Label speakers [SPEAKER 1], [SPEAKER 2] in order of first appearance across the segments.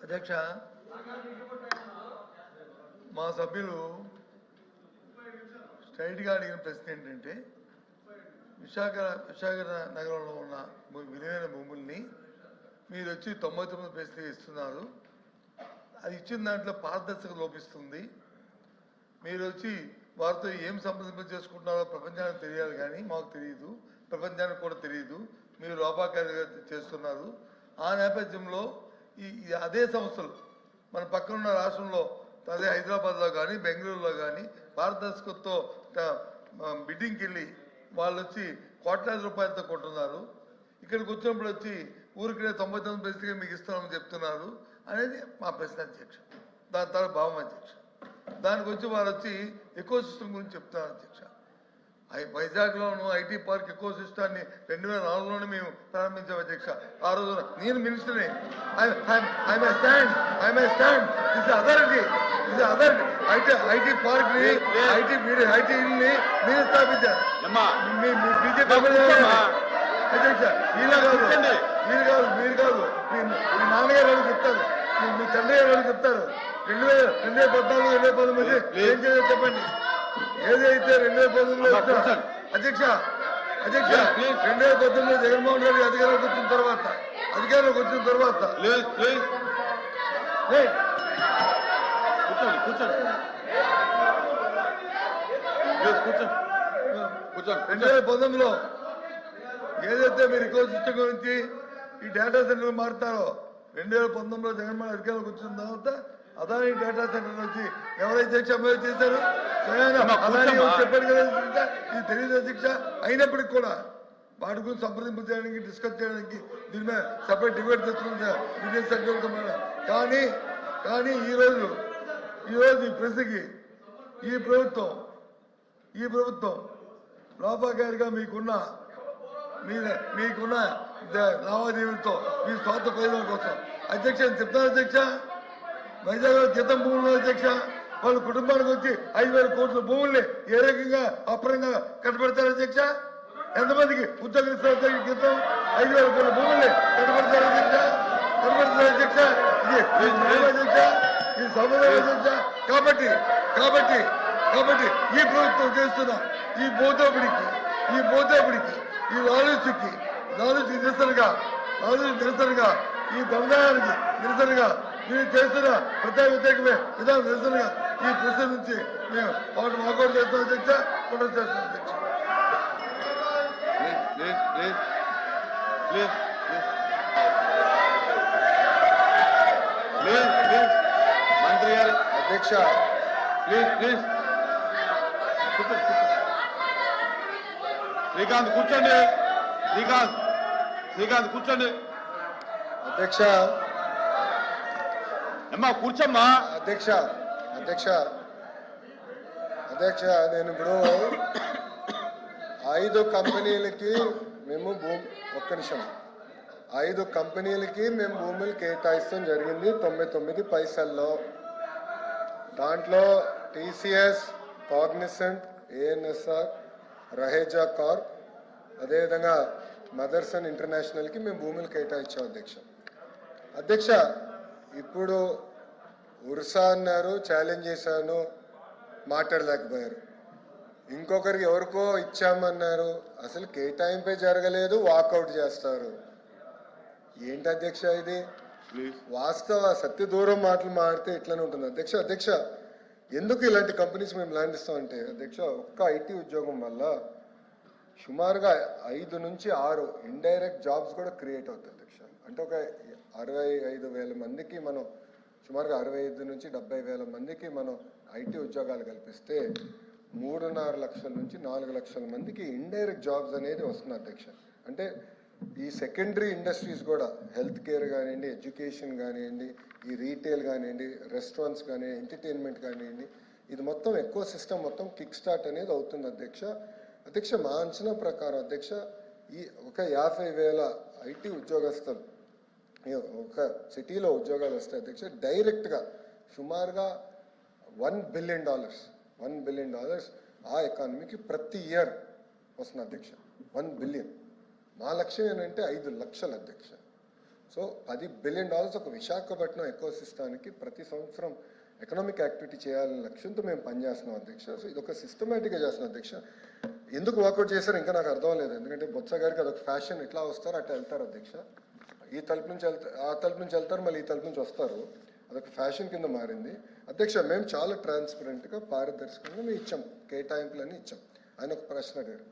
[SPEAKER 1] అధ్యక్ష, మా సభ్యులు స్ట్రైట్గా అడిగిన ప్రశ్న ఏంటంటే విశాఖ నగరంలో ఉన్న విలువైన భూముల్ని మీరు వచ్చి 99 పైసలు ఇస్తున్నారు. అది ఇచ్చిన దాంట్లో పారదర్శకత లోపిస్తుంది. మీరు వచ్చి వారితో ఏం సంప్రదింప చేసుకుంటున్నారో ప్రపంచానికి తెలియాలి, కానీ మాకు తెలియదు, ప్రపంచానికి కూడా తెలియదు. మీరు లోపాకారిగా చేస్తున్నారు. ఆ నేపథ్యంలో అదే సంస్థలు మన పక్కనున్న రాష్ట్రంలో, అదే హైదరాబాద్లో కానీ బెంగళూరులో కానీ పారదర్శకతతో బిడ్డింగ్కి వెళ్ళి వాళ్ళు వచ్చి కోట్లాది రూపాయలతో కొంటున్నారు. ఇక్కడికి వచ్చినప్పుడు వచ్చి ఊరికే 99 పైసలుగా మీకు ఇస్తామని చెప్తున్నారు అనేది మా ప్రశ్న అధ్యక్ష. దాని తర్వాత భావం అధ్యక్ష. దానికి వచ్చి వారు వచ్చి ఎకో సిస్టమ్ గురించి చెప్తున్నారు అధ్యక్ష. వైజాగ్లోను ఐటీ పార్క్ ఎకో సిస్టాన్ని 2004లోనే మేము ప్రారంభించాం అధ్యక్ష. ఆ రోజున నేను మినిస్టర్ని. ఐటీ పార్క్ ని ఐటీని మీరు స్థాపించారు. బీజేపీ అధ్యక్ష. మీరు కాదు మీ నాన్నగారు వాళ్ళు చెప్తారు, మీ తండ్రి గారు వాళ్ళు చెప్తారు. 2014, 2019 ఏం చేయాలో చెప్పండి. ఏదైతే 2019లో అధ్యక్ష 2019లో జగన్మోహన్ రెడ్డి అధికారంలోకి వచ్చిన తర్వాత కూర్చోండి 2019లో ఏదైతే మీరు ఎకో సిస్టమ్ గురించి ఈ డేటా సెంటర్లు మారుతారో 2019లో జగన్మోహన్ అధికారంలోకి వచ్చిన తర్వాత అదాని డేటా సెంటర్ నుంచి ఎవరైతే అమలు చేశారో అదాని చెప్పారు కదా. ఇది తెలియదు అధ్యక్ష. అయినప్పటికీ కూడా వాటి గురించి సంప్రదింపు చేయడానికి, డిస్కస్ చేయడానికి దీని మీద సపరేట్ డిబేట్ తెచ్చుకుంటా విజయ్ సభ్యులతో. కానీ ఈరోజు ఈ ప్రశ్నకి ఈ ప్రభుత్వం లోపాకారిగా మీకున్న లావాదేవీలతో మీ స్వార్థ ప్రయోజనం కోసం అధ్యక్ష చెప్తాను అధ్యక్ష. వైజాగ్ గీతం భూములు అధ్యక్ష, వాళ్ళ కుటుంబానికి వచ్చి 5,000 కోట్ల భూముల్ని ఏ రకంగా అప్రంగా కట్టబెడతారు అధ్యక్ష? ఎంతమందికి ఉద్యోగం ఇస్తారు గీతం? 5,000 కోట్ల భూముల్ని కట్టబెడతారు అధ్యక్ష. ఇది సంప్రదాయం అధ్యక్ష. కాబట్టి ఈ ప్రభుత్వం చేస్తున్న ఈ మోదోపిడికి ఈ లాలూచికి నిరసనగా ఈ దందానికి నిరసనగా మీరు చేస్తున్న వ్యతిరేకమే విధానం నిరసనగా ఈ ప్రశ్న నుంచి మేము వాకౌట్ చేస్తాం అధ్యక్ష. కొనసాగుతాం చేస్తాం అధ్యక్ష.
[SPEAKER 2] మంత్రి గారు అధ్యక్ష ప్లీజ్ శ్రీకాంత్ కూర్చోండి. శ్రీకాంత్ కూర్చోండి
[SPEAKER 3] అధ్యక్ష.
[SPEAKER 2] అమ్మా కూర్చోమ్మా
[SPEAKER 3] అధ్యక్ష. నేను ఇప్పుడు 5 కంపెనీలకి మేము ఒక్క నిమిషం 5 కంపెనీలకి మేము భూములు కేటాయిస్తాం జరిగింది 99 పైసల్లో. దాంట్లో TCS, Cognizant, ANSR, Raheja Corp, అదేవిధంగా మదర్సన్ ఇంటర్నేషనల్కి మేము భూములు కేటాయించాం అధ్యక్ష. ఇప్పుడు ఉర్సా అన్నారు, ఛాలెంజ్ చేశాను, మాట్లాడలేకపోయారు. ఇంకొకరికి ఎవరికో ఇచ్చామన్నారు, అసలు కేటాయింపే జరగలేదు, వాకౌట్ చేస్తారు. ఏంటి అధ్యక్ష ఇది? వాస్తవ సత్య దూరం మాటలు మాడితే ఇట్లనే ఉంటుంది అధ్యక్ష. ఎందుకు ఇలాంటి కంపెనీస్ మేము ల్యాండ్ ఇస్తామంటే అధ్యక్ష, ఒక్క ఐటీ ఉద్యోగం వల్ల సుమారుగా 5 నుంచి 6 ఇండైరెక్ట్ జాబ్స్ కూడా క్రియేట్ అవుతాయి అధ్యక్ష. అంటే ఒక 65,000 మందికి మనం సుమారుగా 65 నుంచి 70,000 మందికి మనం ఐటీ ఉద్యోగాలు కల్పిస్తే 3.5 లక్షల నుంచి 4 లక్షల మందికి ఇండైరెక్ట్ జాబ్స్ అనేది వస్తుంది అధ్యక్ష. అంటే ఈ సెకండరీ ఇండస్ట్రీస్ కూడా హెల్త్ కేర్ కానివ్వండి, ఎడ్యుకేషన్ కానివ్వండి, ఈ రీటైల్ కానివ్వండి, రెస్టారెంట్స్ కానివ్వండి, ఎంటర్టైన్మెంట్ కానివ్వండి, ఇది మొత్తం ఎకో సిస్టమ్ మొత్తం కిక్ స్టార్ట్ అనేది అవుతుంది అధ్యక్ష. మా అంచనా ప్రకారం అధ్యక్ష, ఈ ఒక 50,000 ఐటీ ఉద్యోగస్తులు ఒక సిటీలో ఉద్యోగాలు వస్తాయి అధ్యక్ష. డైరెక్ట్గా సుమారుగా $1 బిలియన్ ఆ ఎకానమీకి ప్రతి ఇయర్ వస్తుంది అధ్యక్ష. 1 బిలియన్. మా లక్ష్యం ఏంటంటే 5 లక్షలు అధ్యక్ష. సో $10 బిలియన్ ఒక విశాఖపట్నం ఎకోసిస్టానికి ప్రతి సంవత్సరం ఎకనామిక్ యాక్టివిటీ చేయాలనే లక్ష్యంతో మేము పనిచేస్తున్నాం అధ్యక్ష. సో ఇది ఒక సిస్టమేటిక్గా చేస్తున్నాం అధ్యక్ష. ఎందుకు వాకౌట్ చేశారు ఇంకా నాకు అర్థం లేదు. ఎందుకంటే బొత్స గారికి అదొక ఫ్యాషన్, ఇట్లా వస్తారు అట్లా వెళ్తారు అధ్యక్ష. ఈ తలుపు నుంచి వెళ్తారు, ఆ తలుపు నుంచి వెళ్తారు, మళ్ళీ ఈ తలుపు నుంచి వస్తారు. అదొక ఫ్యాషన్ కింద మారింది అధ్యక్ష. మేము చాలా ట్రాన్స్పరెంట్గా పారదర్శకంగా మేము ఇచ్చాం, కేటాయింపులన్నీ ఇచ్చాం. ఆయన ఒక ప్రశ్న అడిగారు,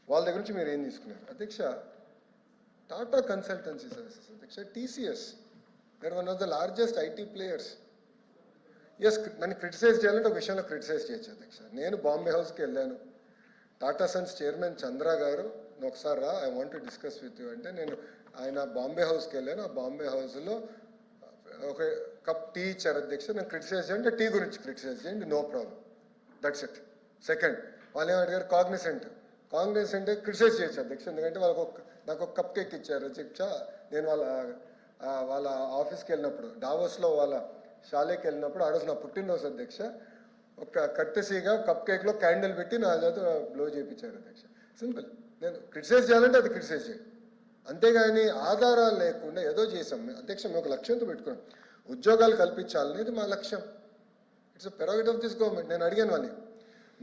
[SPEAKER 3] వాళ్ళ దగ్గర నుంచి మీరు ఏం తీసుకున్నారు అధ్యక్ష? టాటా కన్సల్టెన్సీ సర్వీసెస్ అధ్యక్ష, TCS, they're one of the largest IT players. Yes, నన్ను క్రిటిసైజ్ చేయాలంటే ఒక విషయంలో క్రిటిసైజ్ చేయొచ్చు అధ్యక్ష. నేను బాంబే హౌస్కి వెళ్ళాను, టాటా సన్స్ చైర్మన్ చంద్ర గారు ఒకసారి రా, I want to discuss with you అంటే నేను ఆయన బాంబే హౌస్కి వెళ్ళాను. ఆ బాంబే హౌస్లో ఒక కప్ టీ ఇచ్చారు అధ్యక్ష. నేను క్రిటిసైజ్ చేయండి, టీ గురించి క్రిటిసైజ్ చేయండి, no problem, that's it. Second, వాళ్ళు ఏమడిగారు, కాగ్నిసెంట్ క్రిటిసైజ్ చేయొచ్చు అధ్యక్ష. ఎందుకంటే వాళ్ళకు నాకు ఒక కప్ కేక్ ఇచ్చారు అధ్యక్ష. నేను వాళ్ళ ఆఫీస్కి వెళ్ళినప్పుడు, డావోస్లో వాళ్ళ షాలేకి వెళ్ళినప్పుడు, ఆ రోజు నా పుట్టినరోజు అధ్యక్ష, ఒక కట్టెసీగా కప్ కేక్లో క్యాండిల్ పెట్టి నా చేత బ్లో చేయించారు అధ్యక్ష. సింపుల్. నేను క్రిటిసైజ్ చేయాలంటే అది క్రిటిసైజ్ చేయండి, అంతేగాని ఆధారాలు లేకుండా ఏదో చేసాం అధ్యక్ష. మేము ఒక లక్ష్యంతో పెట్టుకున్నాం, ఉద్యోగాలు కల్పించాలనేది మా లక్ష్యం. It's prerogative of this government. నేను అడిగాను వాళ్ళని,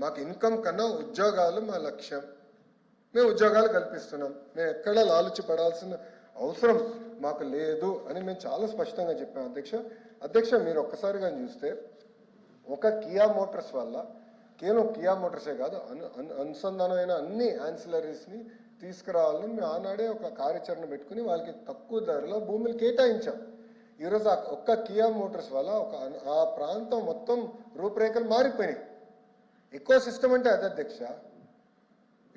[SPEAKER 3] మాకు ఇన్కమ్ కన్నా ఉద్యోగాలు మా లక్ష్యం, మేము ఉద్యోగాలు కల్పిస్తున్నాం, మేము ఎక్కడా లాలుచి పడాల్సిన అవసరం మాకు లేదు అని మేము చాలా స్పష్టంగా చెప్పాం అధ్యక్ష. మీరు ఒక్కసారిగా చూస్తే ఒక కియా మోటార్స్ వల్ల, కేవలం కియా మోటార్సే కాదు, అనుసంధానమైన అన్ని యాన్సిలరీస్ని తీసుకురావాలని మేము ఆనాడే ఒక కార్యాచరణ పెట్టుకుని వాళ్ళకి తక్కువ ధరలో భూములు కేటాయించాం. ఈరోజు ఒక్క కియా మోటార్స్ వల్ల ఆ ప్రాంతం మొత్తం రూపురేఖలు మారిపోయినాయి. ఎకో సిస్టమ్ అంటే అది అధ్యక్ష.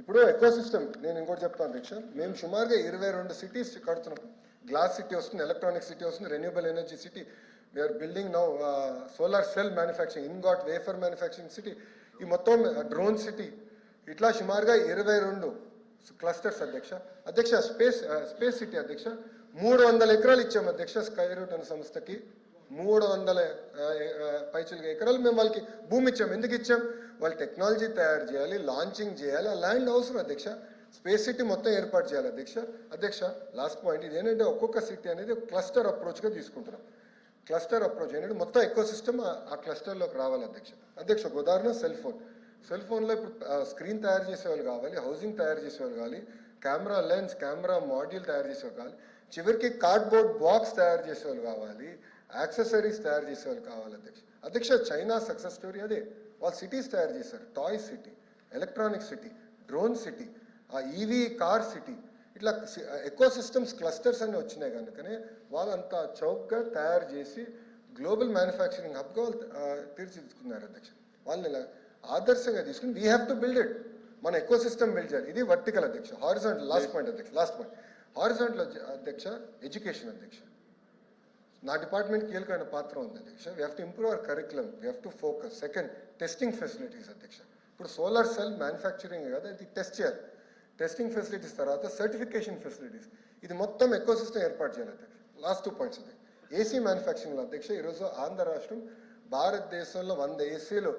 [SPEAKER 3] ఇప్పుడు ఎకో సిస్టమ్ నేను ఇంకోటి చెప్తాను అధ్యక్ష. మేము సుమారుగా 22 సిటీస్ కడుతున్నాం. గ్లాస్ సిటీ వస్తుంది, ఎలక్ట్రానిక్ సిటీ వస్తుంది, renewable energy city, we are building now solar cell manufacturing, ingot wafer manufacturing city, ఈ మొత్తం డ్రోన్ సిటీ, ఇట్లా సుమారుగా 22 క్లస్టర్స్ అధ్యక్ష. స్పేస్ సిటీ అధ్యక్ష 300 ఎకరాలు ఇచ్చాం అధ్యక్ష. స్కై రూట్ అనే సంస్థకి 300 పైచులుగా ఎకరాలు మేము వాళ్ళకి భూమి ఇచ్చాం. ఎందుకు ఇచ్చాం? వాళ్ళు టెక్నాలజీ తయారు చేయాలి, లాంచింగ్ చేయాలి, ఆ ల్యాండ్ అవసరం అధ్యక్ష. స్పేస్ సిటీ మొత్తం ఏర్పాటు చేయాలి అధ్యక్ష. లాస్ట్ పాయింట్ ఇది ఏంటంటే, ఒక్కొక్క సిటీ అనేది క్లస్టర్ అప్రోచ్గా తీసుకుంటున్నాం. క్లస్టర్ అప్రోచ్ అనేది మొత్తం ఎకో సిస్టమ్ ఆ క్లస్టర్లోకి రావాలి అధ్యక్ష. ఒక ఉదాహరణ, సెల్ ఫోన్లో ఇప్పుడు స్క్రీన్ తయారు చేసేవాళ్ళు కావాలి, హౌసింగ్ తయారు చేసేవాళ్ళు కావాలి, కెమెరా లెన్స్, కెమెరా మాడ్యూల్ తయారు చేసేవాళ్ళు కావాలి, చివరికి కార్డ్బోర్డ్ బాక్స్ తయారు చేసేవాళ్ళు కావాలి, యాక్సెసరీస్ తయారు చేసేవాళ్ళు కావాలి అధ్యక్ష. చైనా సక్సెస్ స్టోరీ అదే. వాళ్ళు సిటీస్ తయారు చేశారు, toy city, electronic city, drone city, ఆ ఈవీ కార్ సిటీ, ఇట్లా ఎకో సిస్టమ్స్ క్లస్టర్స్ అన్నీ వచ్చినాయి కనుకనే వాళ్ళంతా చౌకగా తయారు చేసి గ్లోబల్ మ్యానుఫ్యాక్చరింగ్ హబ్గా వాళ్ళు తీర్చిదిద్దుకున్నారు అధ్యక్ష. వాళ్ళని ఇలా ఆదర్శంగా తీసుకుని we have to build it. మన ఎకో సిస్టమ్ బిల్డ్ చేయాలి. ఇది వర్టికల్ అధ్యక్ష. హారిజాంటల్ లాస్ట్ పాయింట్ హారిజాంటల్ అధ్యక్ష, ఎడ్యుకేషన్ అధ్యక్ష. నా డిపార్ట్మెంట్ కీలకమైన పాత్ర ఉంది అధ్యక్ష. We have to improve our curriculum, we have to focus. Second, testing facilities అధ్యక్ష. ఇప్పుడు సోలార్ సెల్ మ్యానుఫ్యాక్చరింగ్ కదా, ఇది టెస్ట్ చేయాలి. టెస్టింగ్ ఫెసిలిటీస్ తర్వాత సర్టిఫికేషన్ ఫెసిలిటీస్, ఇది మొత్తం ఎకో సిస్టమ్ ఏర్పాటు చేయాలి అధ్యక్ష. లాస్ట్ 2 పాయింట్స్ అధ్యక్ష. ఏసీ మ్యానుఫ్యాక్చరింగ్లో అధ్యక్ష, ఈరోజు ఆంధ్ర రాష్ట్రం భారతదేశంలో 100 ఏసీలు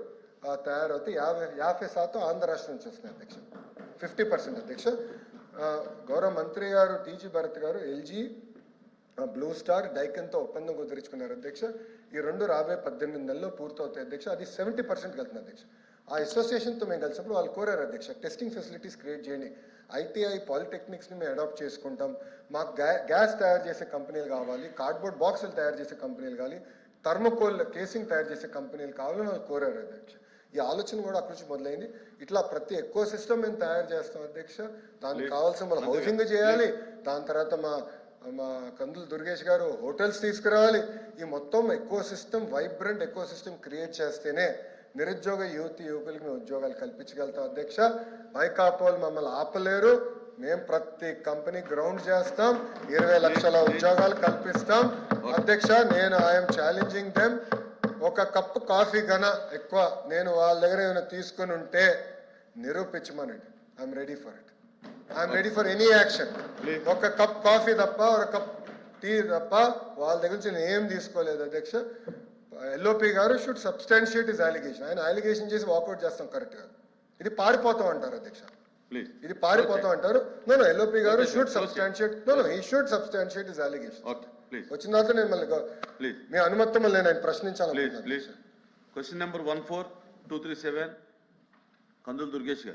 [SPEAKER 3] తయారవుతాయి, 50% ఆంధ్ర రాష్ట్రం నుంచి వస్తున్నాయి అధ్యక్ష. 50% అధ్యక్ష. గౌరవ మంత్రి గారు టీజీ భరత్ గారు ఎల్జీ, బ్లూ స్టార్, డైకన్తో ఒప్పందం కుదుర్చుకున్నారు అధ్యక్ష. ఈ రెండు రాబోయే 18 నెలల్లో పూర్తవుతాయి అధ్యక్ష. అది 70% వెళ్తుంది అధ్యక్ష. ఆ అసోసియేషన్తో మేము కలిసినప్పుడు వాళ్ళు కోరారు అధ్యక్ష, టెస్టింగ్ ఫెసిలిటీస్ క్రియేట్ చేయండి, ఐటీఐ పాలిటెక్నిక్స్ని మేము అడాప్ట్ చేసుకుంటాం, మాకు గ్యాస్ తయారు చేసే కంపెనీలు కావాలి, కార్డ్బోర్డ్ బాక్సులు తయారు చేసే కంపెనీలు కావాలి, థర్మోకోల్ కేసింగ్ తయారు చేసే కంపెనీలు కావాలని వాళ్ళు కోరారు అధ్యక్ష. ఈ ఆలోచన కూడా అక్కడి నుంచి మొదలైంది. ఇట్లా ప్రతి ఎకో సిస్టమ్ మేము తయారు చేస్తాం అధ్యక్ష. దానికి కావాల్సిన మన హౌసింగ్ చేయాలి, దాని తర్వాత మా కందులు దుర్గేష్ గారు హోటల్స్ తీసుకురావాలి. ఈ మొత్తం eco system, vibrant eco system create చేస్తేనే నిరుద్యోగ యువకులకి మేము ఉద్యోగాలు కల్పించగలుగుతాం అధ్యక్ష. వైకాపోలు మమ్మల్ని ఆపలేరు. మేము ప్రతి కంపెనీ గ్రౌండ్ చేస్తాం, 20 లక్షల ఉద్యోగాలు కల్పిస్తాం అధ్యక్ష. నేను ఐఎమ్ ఛాలెంజింగ్ దెమ్. ఒక కప్పు కాఫీ కన్నా ఎక్కువ నేను వాళ్ళ దగ్గర ఏమైనా తీసుకుని ఉంటే నిరూపించమనండి. I'm ready for it. I'm ready for any action. ఒక కప్ కాఫీ తప్ప, ఒక కప్ టీ తప్ప వాళ్ళ దగ్గర నుంచి నేను ఏం తీసుకోలేదు అధ్యక్ష. ఎల్ఓపి గారు షుడ్ సబ్స్టాన్షియేట్ ఇస్ అలిగేషన్. ఆయన అలిగేషన్ చేసి వాకౌట్ చేస్తాం కరెక్ట్ కాదు, ఇది పారిపోతాం అంటారు అధ్యక్ష.
[SPEAKER 2] ప్లీజ్.
[SPEAKER 3] ఇది పారిపోతాం అంటారు. నో ఎల్ఓపి గారు
[SPEAKER 2] Okay,
[SPEAKER 3] should
[SPEAKER 2] sir.
[SPEAKER 3] Substantiate he should substantiate his allegation.
[SPEAKER 2] Okay please
[SPEAKER 3] వచ్చిన తర్వాత నేను మళ్ళీ
[SPEAKER 2] ప్లీజ్
[SPEAKER 3] మీ అనుమతి మళ్ళీ నేను
[SPEAKER 2] ప్లీజ్
[SPEAKER 3] ప్రశ్నించాలి.
[SPEAKER 2] ప్లీజ్. క్వశ్చన్ నెంబర్ 14237 కందులు దుర్గేష్ గారు.